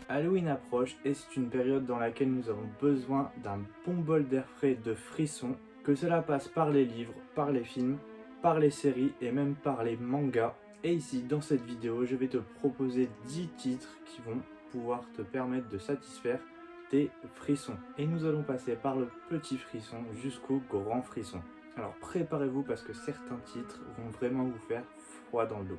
Halloween approche et c'est une période dans laquelle nous avons besoin d'un bon bol d'air frais et de frissons, que cela passe par les livres, par les films, par les séries et même par les mangas. Et ici, dans cette vidéo, je vais te proposer 10 titres qui vont pouvoir te permettre de satisfaire tes frissons. Et nous allons passer par le petit frisson jusqu'au grand frisson. Alors préparez-vous parce que certains titres vont vraiment vous faire froid dans le dos.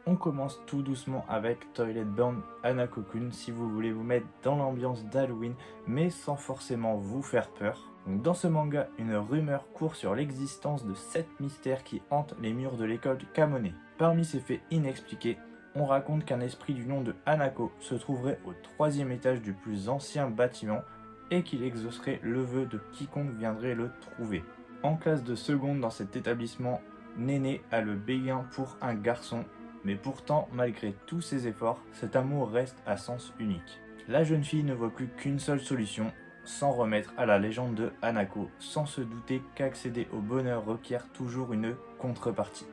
On commence tout doucement avec Toilet Burn Hanako-kun si vous voulez vous mettre dans l'ambiance d'Halloween mais sans forcément vous faire peur. Donc dans ce manga, une rumeur court sur l'existence de 7 mystères qui hantent les murs de l'école Kamone. Parmi ces faits inexpliqués, on raconte qu'un esprit du nom de Hanako se trouverait au 3e étage du plus ancien bâtiment et qu'il exaucerait le vœu de quiconque viendrait le trouver. En classe de seconde dans cet établissement, Néné a le béguin pour un garçon. Mais pourtant, malgré tous ses efforts, cet amour reste à sens unique. La jeune fille ne voit plus qu'une seule solution, s'en remettre à la légende de Hanako, sans se douter qu'accéder au bonheur requiert toujours une contrepartie.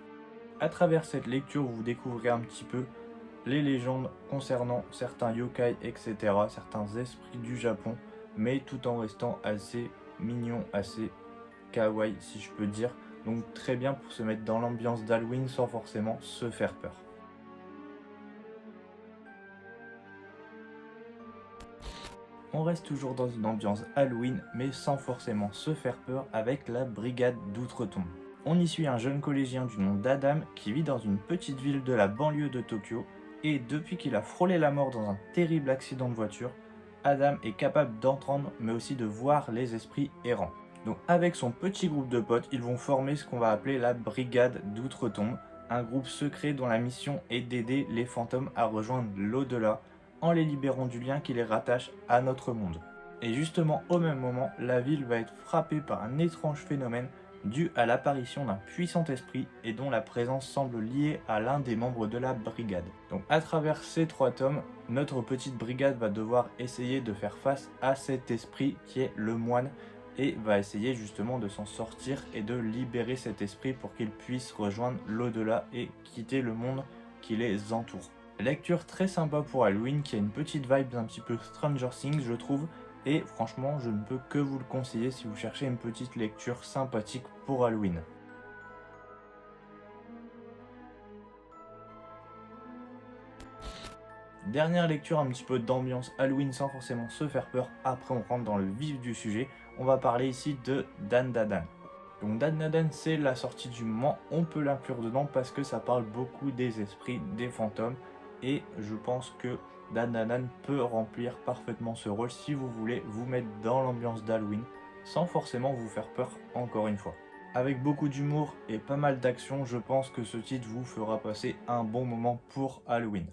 À travers cette lecture, vous découvrez un petit peu les légendes concernant certains yokai, etc., certains esprits du Japon, mais tout en restant assez mignon, assez kawaii si je peux dire. Donc très bien pour se mettre dans l'ambiance d'Halloween sans forcément se faire peur. On reste toujours dans une ambiance Halloween mais sans forcément se faire peur avec la brigade d'outre-tombe. On y suit un jeune collégien du nom d'Adam qui vit dans une petite ville de la banlieue de Tokyo et depuis qu'il a frôlé la mort dans un terrible accident de voiture, Adam est capable d'entendre mais aussi de voir les esprits errants. Donc avec son petit groupe de potes, ils vont former ce qu'on va appeler la brigade d'outre-tombe, un groupe secret dont la mission est d'aider les fantômes à rejoindre l'au-delà en les libérant du lien qui les rattache à notre monde. Et justement au même moment, la ville va être frappée par un étrange phénomène dû à l'apparition d'un puissant esprit et dont la présence semble liée à l'un des membres de la brigade. Donc à travers ces 3 tomes, notre petite brigade va devoir essayer de faire face à cet esprit qui est le moine et va essayer justement de s'en sortir et de libérer cet esprit pour qu'il puisse rejoindre l'au-delà et quitter le monde qui les entoure. Lecture très sympa pour Halloween qui a une petite vibe un petit peu Stranger Things je trouve et franchement je ne peux que vous le conseiller si vous cherchez une petite lecture sympathique pour Halloween. Dernière lecture un petit peu d'ambiance Halloween sans forcément se faire peur, après on rentre dans le vif du sujet, on va parler ici de Dan Da Dan. Donc Dan Da Dan c'est la sortie du moment, on peut l'inclure dedans parce que ça parle beaucoup des esprits, des fantômes et je pense que Dan Da Dan peut remplir parfaitement ce rôle si vous voulez vous mettre dans l'ambiance d'Halloween sans forcément vous faire peur encore une fois. Avec beaucoup d'humour et pas mal d'action, je pense que ce titre vous fera passer un bon moment pour Halloween.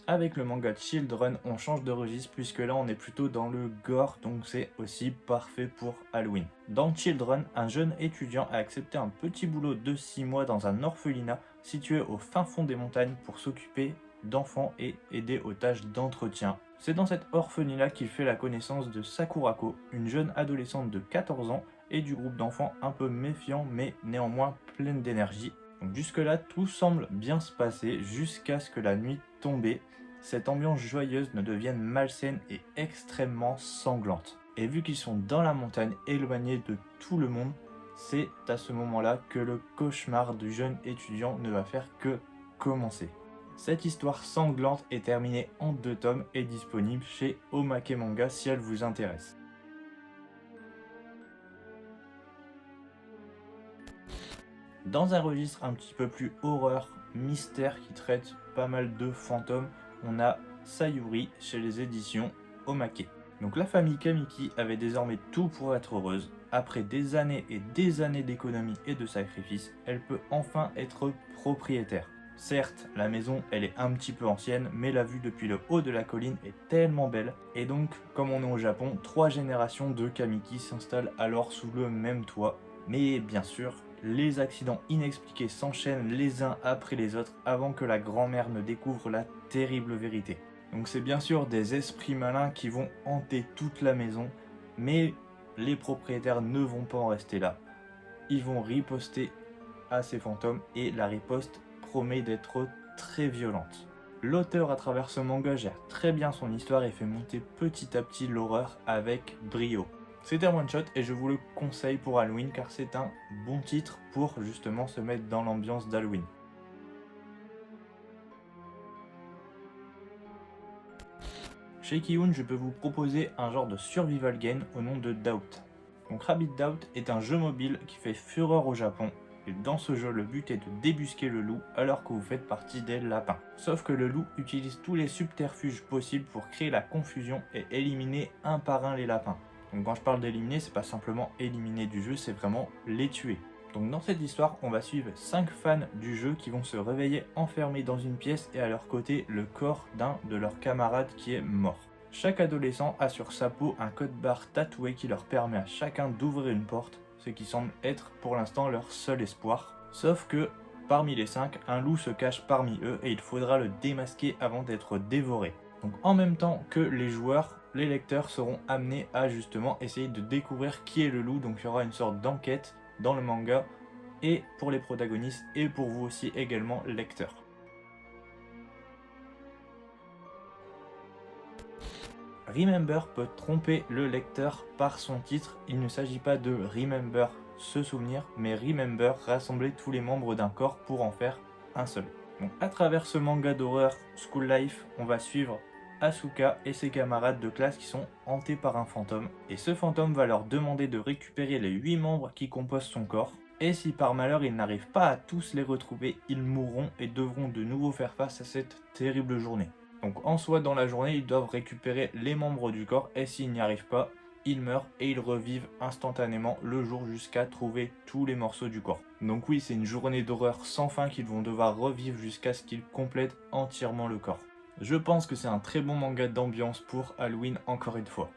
Avec le manga Children, on change de registre puisque là on est plutôt dans le gore, donc c'est aussi parfait pour Halloween. Dans Children, un jeune étudiant a accepté un petit boulot de 6 mois dans un orphelinat situé au fin fond des montagnes pour s'occuper d'enfants et aider aux tâches d'entretien. C'est dans cet orphelinat qu'il fait la connaissance de Sakurako, une jeune adolescente de 14 ans et du groupe d'enfants un peu méfiant mais néanmoins pleine d'énergie. Donc jusque là tout semble bien se passer jusqu'à ce que la nuit tombée, cette ambiance joyeuse ne devienne malsaine et extrêmement sanglante. Et vu qu'ils sont dans la montagne, éloignés de tout le monde, c'est à ce moment-là que le cauchemar du jeune étudiant ne va faire que commencer. Cette histoire sanglante est terminée en 2 tomes et disponible chez Omake Manga si elle vous intéresse. Dans un registre un petit peu plus horreur, mystère qui traite pas mal de fantômes, on a Sayuri chez les éditions Omake. Donc la famille Kamiki avait désormais tout pour être heureuse. Après des années et des années d'économie et de sacrifices, elle peut enfin être propriétaire. Certes, la maison elle est un petit peu ancienne, mais la vue depuis le haut de la colline est tellement belle. Et donc, comme on est au Japon, 3 générations de Kamiki s'installent alors sous le même toit. Mais bien sûr, les accidents inexpliqués s'enchaînent les uns après les autres avant que la grand-mère ne découvre la terrible vérité. Donc c'est bien sûr des esprits malins qui vont hanter toute la maison, mais les propriétaires ne vont pas en rester là. Ils vont riposter à ces fantômes et la riposte promet d'être très violente. L'auteur à travers ce manga gère très bien son histoire et fait monter petit à petit l'horreur avec brio. C'est un one shot et je vous le conseille pour Halloween car c'est un bon titre pour justement se mettre dans l'ambiance d'Halloween. Chez Kiyun, je peux vous proposer un genre de survival game au nom de Doubt. Donc Rabbit Doubt est un jeu mobile qui fait fureur au Japon. Et dans ce jeu, le but est de débusquer le loup alors que vous faites partie des lapins. Sauf que le loup utilise tous les subterfuges possibles pour créer la confusion et éliminer un par un les lapins. Donc quand je parle d'éliminer, c'est pas simplement éliminer du jeu, c'est vraiment les tuer. Donc dans cette histoire, on va suivre 5 fans du jeu qui vont se réveiller enfermés dans une pièce et à leur côté le corps d'un de leurs camarades qui est mort. Chaque adolescent a sur sa peau un code barre tatoué qui leur permet à chacun d'ouvrir une porte, ce qui semble être pour l'instant leur seul espoir. Sauf que parmi les 5, un loup se cache parmi eux et il faudra le démasquer avant d'être dévoré. Donc en même temps que les joueurs, les lecteurs seront amenés à justement essayer de découvrir qui est le loup, donc il y aura une sorte d'enquête dans le manga, et pour les protagonistes et pour vous aussi également lecteurs. Remember peut tromper le lecteur par son titre, il ne s'agit pas de Remember se souvenir, mais Remember rassembler tous les membres d'un corps pour en faire un seul. Donc à travers ce manga d'horreur School Life, on va suivre Asuka et ses camarades de classe qui sont hantés par un fantôme, et ce fantôme va leur demander de récupérer les 8 membres qui composent son corps, et si par malheur ils n'arrivent pas à tous les retrouver, ils mourront et devront de nouveau faire face à cette terrible journée. Donc en soi dans la journée ils doivent récupérer les membres du corps, et s'ils n'y arrivent pas, ils meurent et ils revivent instantanément le jour jusqu'à trouver tous les morceaux du corps. Donc oui, c'est une journée d'horreur sans fin qu'ils vont devoir revivre jusqu'à ce qu'ils complètent entièrement le corps. Je pense que c'est un très bon manga d'ambiance pour Halloween encore une fois.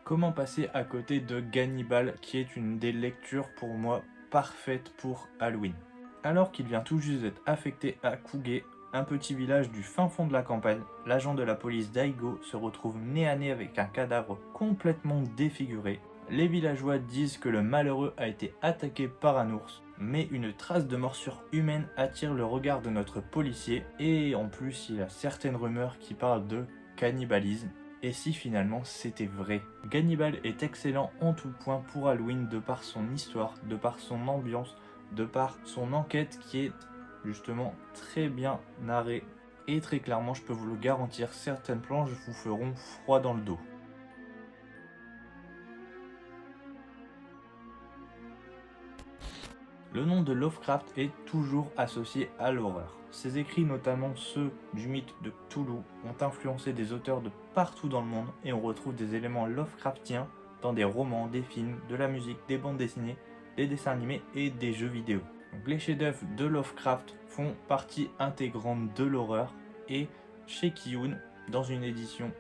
Comment passer à côté de Gannibal, qui est une des lectures pour moi parfaites pour Halloween. Alors qu'il vient tout juste d'être affecté à Kuge, un petit village du fin fond de la campagne, l'agent de la police Daigo se retrouve nez à nez avec un cadavre complètement défiguré. Les villageois disent que le malheureux a été attaqué par un ours, mais une trace de morsure humaine attire le regard de notre policier, et en plus il y a certaines rumeurs qui parlent de cannibalisme. Et si finalement c'était vrai? Gannibal est excellent en tout point pour Halloween de par son histoire, de par son ambiance, de par son enquête qui est justement très bien narrée. Et très clairement, je peux vous le garantir, certaines planches vous feront froid dans le dos. Le nom de Lovecraft est toujours associé à l'horreur. Ses écrits, notamment ceux du mythe de Cthulhu, ont influencé des auteurs de partout dans le monde et on retrouve des éléments Lovecraftiens dans des romans, des films, de la musique, des bandes dessinées, des dessins animés et des jeux vidéo. Donc, les chefs-d'œuvre de Lovecraft font partie intégrante de l'horreur et chez Kiyun, dans une édition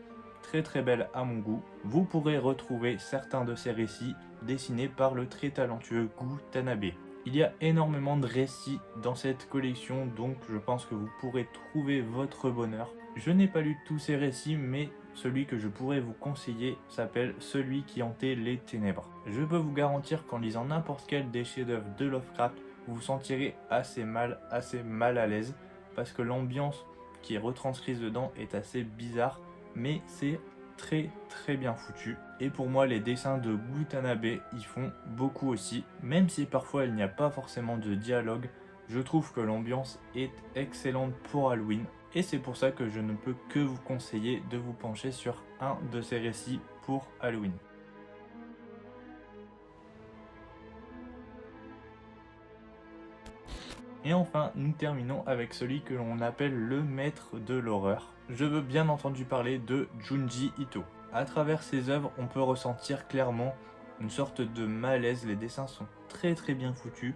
très belle à mon goût, vous pourrez retrouver certains de ces récits dessinés par le très talentueux Gu Tanabe. Il y a énormément de récits dans cette collection, donc je pense que vous pourrez trouver votre bonheur. Je n'ai pas lu tous ces récits, mais celui que je pourrais vous conseiller s'appelle Celui qui hantait les ténèbres. Je peux vous garantir qu'en lisant n'importe quel des chefs-d'œuvre de Lovecraft, vous vous sentirez assez mal à l'aise, parce que l'ambiance qui est retranscrite dedans est assez bizarre, mais c'est très bien foutu. Et pour moi, les dessins de Gu Tanabe y font beaucoup aussi. Même si parfois il n'y a pas forcément de dialogue, je trouve que l'ambiance est excellente pour Halloween. Et c'est pour ça que je ne peux que vous conseiller de vous pencher sur un de ces récits pour Halloween. Et enfin, nous terminons avec celui que l'on appelle le maître de l'horreur. Je veux bien entendu parler de Junji Ito. À travers ses œuvres, on peut ressentir clairement une sorte de malaise. Les dessins sont très bien foutus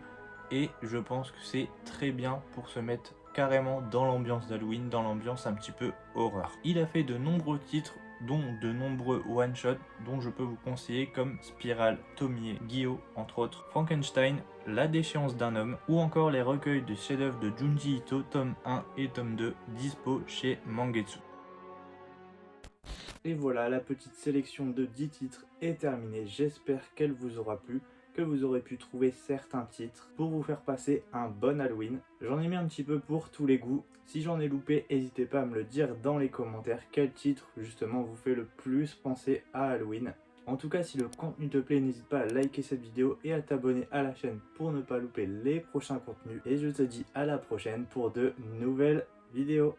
et je pense que c'est très bien pour se mettre carrément dans l'ambiance d'Halloween, dans l'ambiance un petit peu horreur. Il a fait de nombreux titres dont de nombreux one-shots dont je peux vous conseiller comme Spiral, Tomie, Guillaume entre autres, Frankenstein, La déchéance d'un homme ou encore les recueils de chefs-d'œuvre de Junji Ito tome 1 et tome 2 dispo chez Mangetsu. Et voilà, la petite sélection de 10 titres est terminée, j'espère qu'elle vous aura plu, que vous aurez pu trouver certains titres pour vous faire passer un bon Halloween. J'en ai mis un petit peu pour tous les goûts, si j'en ai loupé, n'hésitez pas à me le dire dans les commentaires, quel titre justement vous fait le plus penser à Halloween. En tout cas, si le contenu te plaît, n'hésite pas à liker cette vidéo et à t'abonner à la chaîne pour ne pas louper les prochains contenus. Et je te dis à la prochaine pour de nouvelles vidéos.